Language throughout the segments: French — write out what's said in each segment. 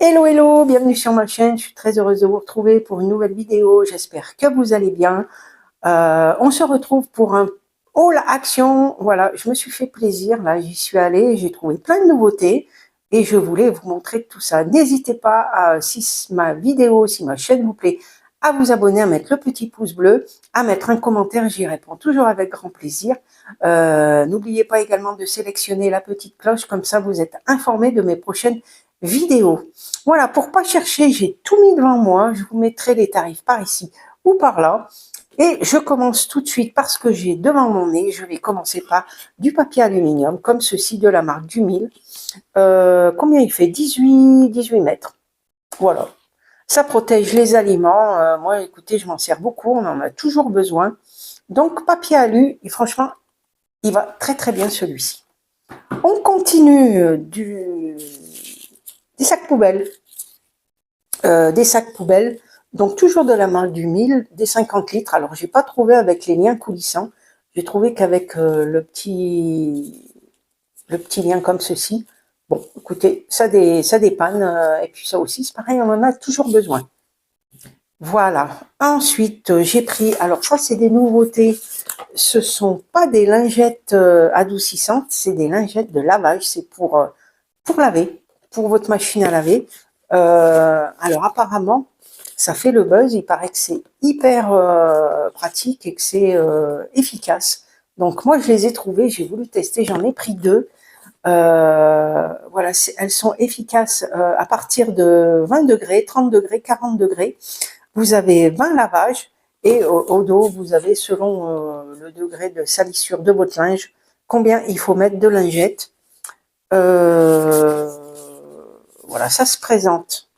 Hello, hello, bienvenue sur ma chaîne. Je suis très heureuse de vous retrouver pour une nouvelle vidéo. J'espère que vous allez bien. On se retrouve pour un haul action. Voilà, je me suis fait plaisir. Là, j'y suis allée. J'ai trouvé plein de nouveautés et je voulais vous montrer tout ça. N'hésitez pas, si ma vidéo, si ma chaîne vous plaît, à vous abonner, à mettre le petit pouce bleu, à mettre un commentaire. J'y réponds toujours avec grand plaisir. N'oubliez pas également de sélectionner la petite cloche. Comme ça, vous êtes informés de mes prochaines vidéos. Voilà, pour pas chercher, j'ai tout mis devant moi. Je vous mettrai les tarifs par ici ou par là. Et je commence tout de suite parce que j'ai devant mon nez. Je vais commencer par du papier aluminium, comme ceci de la marque Dumil. Combien il fait? 18 mètres. Voilà. Ça protège les aliments. Moi, écoutez, je m'en sers beaucoup. On en a toujours besoin. Donc, papier alu, et franchement, il va très très bien celui-ci. On continue des sacs poubelles. Des sacs poubelles, donc toujours de la marque Dumil, des 50 litres. Alors, j'ai pas trouvé avec les liens coulissants. J'ai trouvé qu'avec le petit lien comme ceci. Bon, écoutez, ça dépanne. Et puis ça aussi, c'est pareil, on en a toujours besoin. Voilà. Ensuite, j'ai pris, alors ça, c'est des nouveautés. Ce sont pas des lingettes adoucissantes, c'est des lingettes de lavage. C'est pour laver, pour votre machine à laver. Alors apparemment, ça fait le buzz. Il paraît que c'est hyper pratique et que c'est efficace. Donc moi, je les ai trouvées, j'ai voulu tester, j'en ai pris deux. Voilà, elles sont efficaces à partir de 20 degrés, 30 degrés, 40 degrés. Vous avez 20 lavages et au dos, vous avez selon le degré de salissure de votre linge, combien il faut mettre de lingettes. Voilà, ça se présente.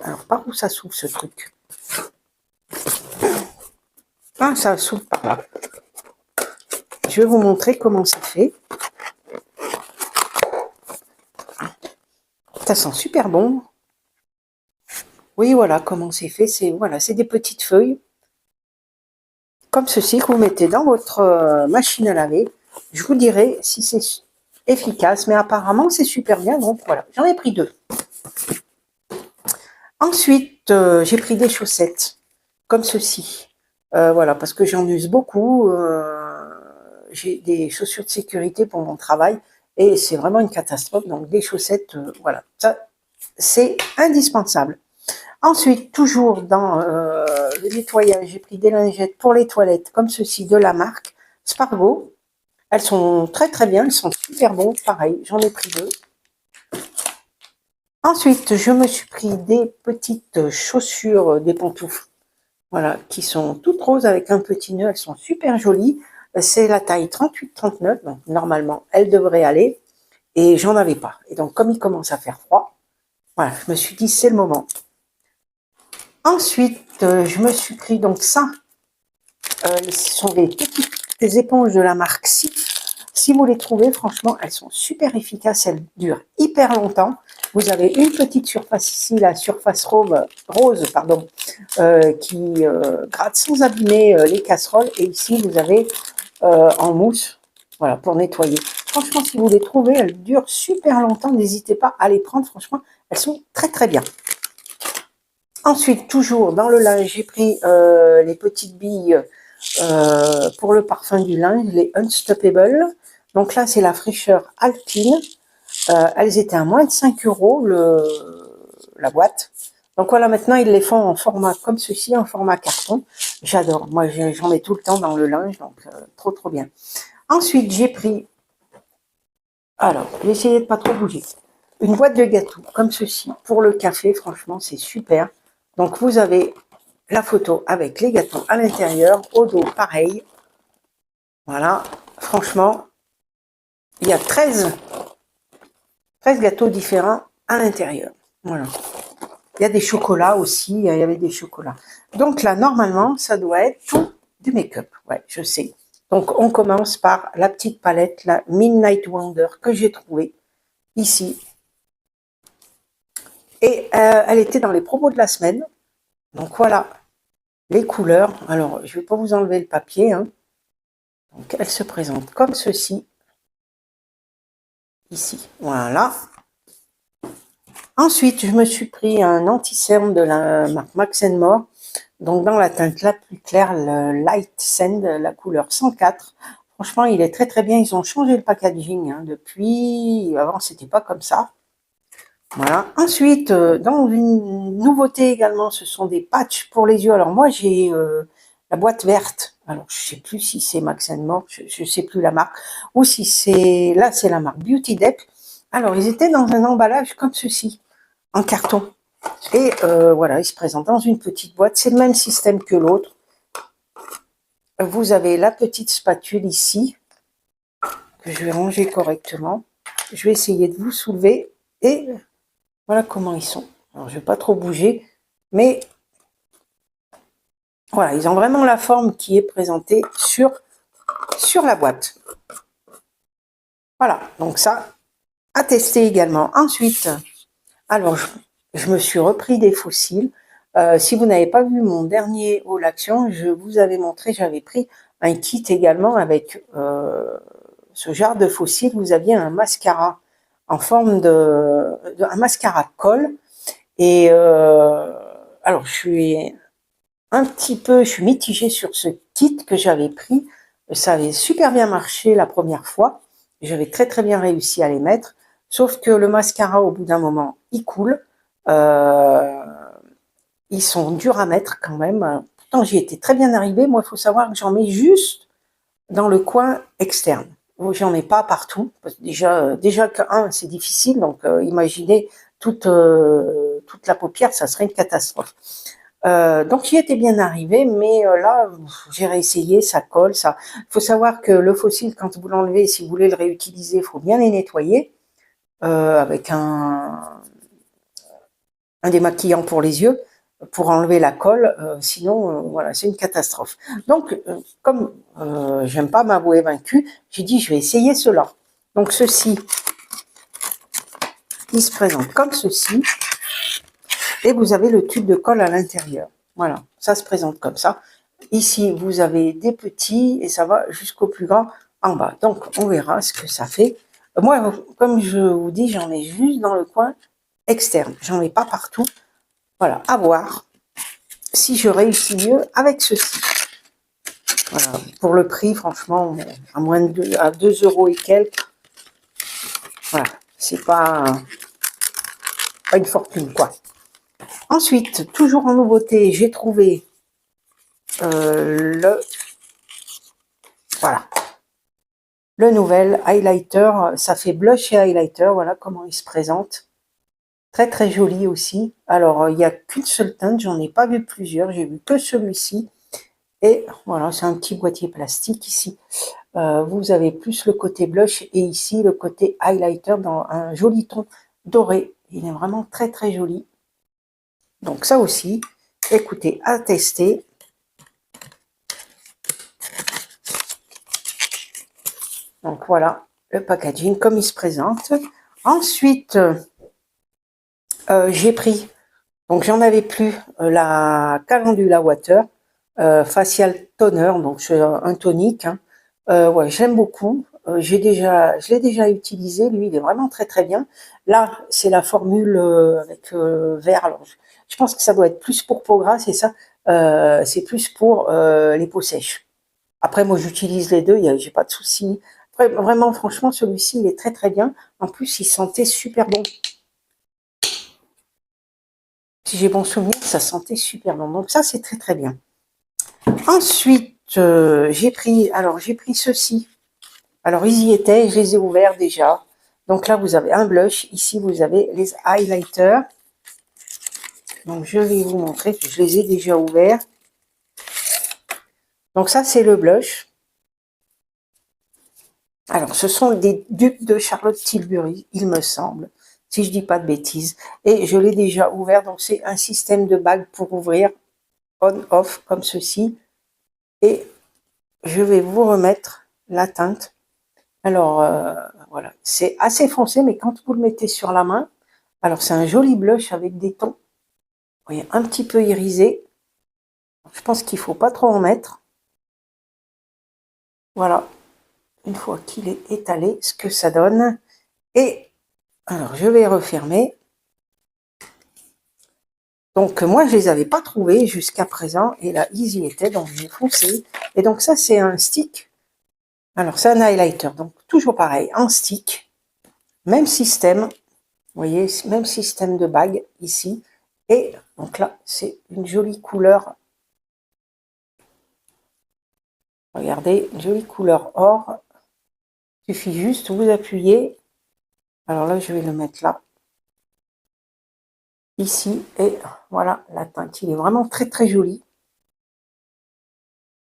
Alors, par où ça s'ouvre ce truc? Ah, ça s'ouvre par là. Je vais vous montrer comment c'est fait. Ça sent super bon. Oui, voilà comment c'est fait. C'est voilà, c'est des petites feuilles comme ceci que vous mettez dans votre machine à laver. Je vous dirai si c'est efficace, mais apparemment c'est super bien. Donc voilà, j'en ai pris deux. Ensuite, j'ai pris des chaussettes comme ceci. Voilà, parce que j'en use beaucoup. J'ai des chaussures de sécurité pour mon travail et c'est vraiment une catastrophe. Donc des chaussettes, voilà, ça c'est indispensable. Ensuite, toujours dans le nettoyage, j'ai pris des lingettes pour les toilettes comme ceci de la marque Spargo. Elles sont très très bien, elles sont super bonnes. Pareil, j'en ai pris deux. Ensuite, je me suis pris des petites chaussures, des pantoufles, voilà, qui sont toutes roses avec un petit nœud. Elles sont super jolies. C'est la taille 38-39, donc normalement, elles devraient aller. Et j'en avais pas. Et donc, comme il commence à faire froid, voilà, je me suis dit, c'est le moment. Ensuite, je me suis pris donc ça. Ce sont des petites éponges de la marque Sif. Si vous les trouvez, franchement, elles sont super efficaces. Elles durent hyper longtemps. Vous avez une petite surface ici, la surface rose, pardon, qui gratte sans abîmer les casseroles. Et ici, vous avez en mousse, voilà, pour nettoyer. Franchement, si vous les trouvez, elles durent super longtemps. N'hésitez pas à les prendre. Franchement, elles sont très très bien. Ensuite, toujours dans le linge, j'ai pris les petites billes pour le parfum du linge, les Unstoppable. Donc là, c'est la fraîcheur alpine. Elles étaient à moins de 5 € la boîte. Donc voilà, maintenant, ils les font en format comme ceci, en format carton. J'adore. Moi, j'en mets tout le temps dans le linge, donc trop, trop bien. Ensuite, j'ai pris, alors, j'ai essayé de pas trop bouger, une boîte de gâteaux comme ceci pour le café. Franchement, c'est super. Donc, vous avez la photo avec les gâteaux à l'intérieur, au dos, pareil. Voilà, franchement, il y a 13 gâteaux différents à l'intérieur. Voilà. Il y a des chocolats aussi, il y avait des chocolats. Donc là, normalement, ça doit être tout du make-up. Ouais, je sais. Donc, on commence par la petite palette, la Midnight Wonder, que j'ai trouvée ici. Et elle était dans les promos de la semaine. Donc voilà, les couleurs. Alors, je ne vais pas vous enlever le papier. Hein. Donc, elle se présente comme ceci. Ici, voilà. Ensuite, je me suis pris un anti-cerne de la marque Max More. Donc, dans la teinte la plus claire, le Light Sand, la couleur 104. Franchement, il est très très bien. Ils ont changé le packaging hein, depuis. Avant, c'était pas comme ça. Voilà. Ensuite, dans une nouveauté également, ce sont des patchs pour les yeux. Alors moi, j'ai la boîte verte. Alors, je sais plus si c'est Max More, je sais plus la marque, ou si c'est là, c'est la marque Beauty Dep. Alors, ils étaient dans un emballage comme ceci, en carton. Et voilà, ils se présentent dans une petite boîte. C'est le même système que l'autre. Vous avez la petite spatule ici, que je vais ranger correctement. Je vais essayer de vous soulever et voilà comment ils sont. Alors, je ne vais pas trop bouger, mais voilà, ils ont vraiment la forme qui est présentée sur la boîte. Voilà, donc ça, à tester également. Ensuite, alors, je me suis repris des fossiles. Si vous n'avez pas vu mon dernier haul action, je vous avais montré, j'avais pris un kit également avec ce genre de fossiles. Vous aviez un mascara en forme un mascara colle. Et alors, je suis mitigée sur ce kit que j'avais pris. Ça avait super bien marché la première fois. J'avais très très bien réussi à les mettre. Sauf que le mascara, au bout d'un moment, il coule. Euh, Ils sont durs à mettre quand même. Pourtant, j'y étais très bien arrivée. Moi, il faut savoir que j'en mets juste dans le coin externe. J'en mets pas partout. Parce que déjà que c'est difficile. Donc, imaginez toute la paupière, ça serait une catastrophe. Donc j'y étais bien arrivée, mais là j'ai réessayé, ça colle, ça. Il faut savoir que le fossile, quand vous l'enlevez, si vous voulez le réutiliser, il faut bien les nettoyer avec un démaquillant pour les yeux pour enlever la colle, sinon voilà, c'est une catastrophe. Donc comme j'aime pas m'avouer vaincue, j'ai dit je vais essayer cela. Donc ceci, il se présente comme ceci, et vous avez le tube de colle à l'intérieur. Voilà, ça se présente comme ça. Ici, vous avez des petits et ça va jusqu'au plus grand en bas. Donc, on verra ce que ça fait. Moi, comme je vous dis, j'en ai juste dans le coin externe. J'en ai pas partout. Voilà, à voir si je réussis mieux avec ceci. Voilà, pour le prix, franchement, à moins de à 2 € et quelques. Voilà, c'est pas une fortune, quoi. Ensuite, toujours en nouveauté, j'ai trouvé voilà, le nouvel highlighter. Ça fait blush et highlighter. Voilà comment il se présente. Très très joli aussi. Alors, il n'y a qu'une seule teinte. J'en ai pas vu plusieurs. J'ai vu que celui-ci. Et voilà, c'est un petit boîtier plastique ici. Vous avez plus le côté blush et ici le côté highlighter dans un joli ton doré. Il est vraiment très très joli. Donc ça aussi, écoutez, à tester. Donc voilà le packaging comme il se présente. Ensuite, j'ai pris, donc j'en avais plus, la Calendula Water Facial Toner, donc c'est un tonique. Hein. Ouais, j'aime beaucoup. Je l'ai déjà utilisé. Lui, il est vraiment très très bien. Là, c'est la formule avec vert. Alors, je pense que ça doit être plus pour peau grasse et ça, c'est plus pour les peaux sèches. Après, moi, j'utilise les deux. J'ai pas de souci. Après, vraiment, franchement, celui-ci, il est très très bien. En plus, il sentait super bon. Si j'ai bon souvenir, ça sentait super bon. Donc ça, c'est très très bien. Ensuite, j'ai pris ceci. Alors, ils y étaient, je les ai ouverts déjà. Donc là, vous avez un blush. Ici, vous avez les highlighters. Donc, je vais vous montrer que je les ai déjà ouverts. Donc ça, c'est le blush. Alors, ce sont des dupes de Charlotte Tilbury, il me semble, si je dis pas de bêtises. Et je l'ai déjà ouvert. Donc, c'est un système de bague pour ouvrir on-off comme ceci. Et je vais vous remettre la teinte. Alors, voilà, c'est assez foncé, mais quand vous le mettez sur la main, alors c'est un joli blush avec des tons, vous voyez, un petit peu irisé. Je pense qu'il ne faut pas trop en mettre. Voilà, une fois qu'il est étalé, ce que ça donne. Et alors, je vais refermer. Donc moi, je les avais pas trouvés jusqu'à présent. Et là, ils y étaient, donc j'ai foncé. Et donc ça, c'est un stick. Alors, c'est un highlighter. Donc, toujours pareil, en stick. Même système. Vous voyez, même système de bague ici. Et donc là, c'est une jolie couleur. Regardez, une jolie couleur or. Il suffit juste vous appuyer. Alors là, je vais le mettre là. Ici. Et voilà, la teinte. Il est vraiment très, très joli.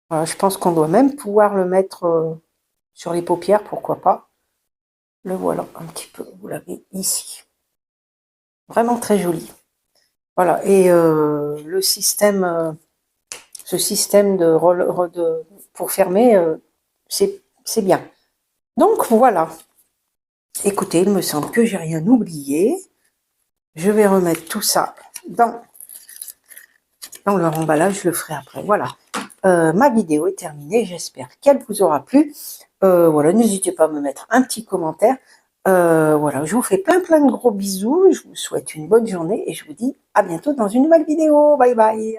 Voilà, je pense qu'on doit même pouvoir le mettre sur les paupières, pourquoi pas. Le voilà un petit peu. Vous l'avez ici. Vraiment très joli. Voilà. Et le système... ce système pour fermer, c'est bien. Donc voilà. Écoutez, il me semble que j'ai rien oublié. Je vais remettre tout ça dans leur emballage, je le ferai après. Voilà. Ma vidéo est terminée. J'espère qu'elle vous aura plu. Voilà, n'hésitez pas à me mettre un petit commentaire. Voilà, je vous fais plein de gros bisous. Je vous souhaite une bonne journée et je vous dis à bientôt dans une nouvelle vidéo. Bye bye.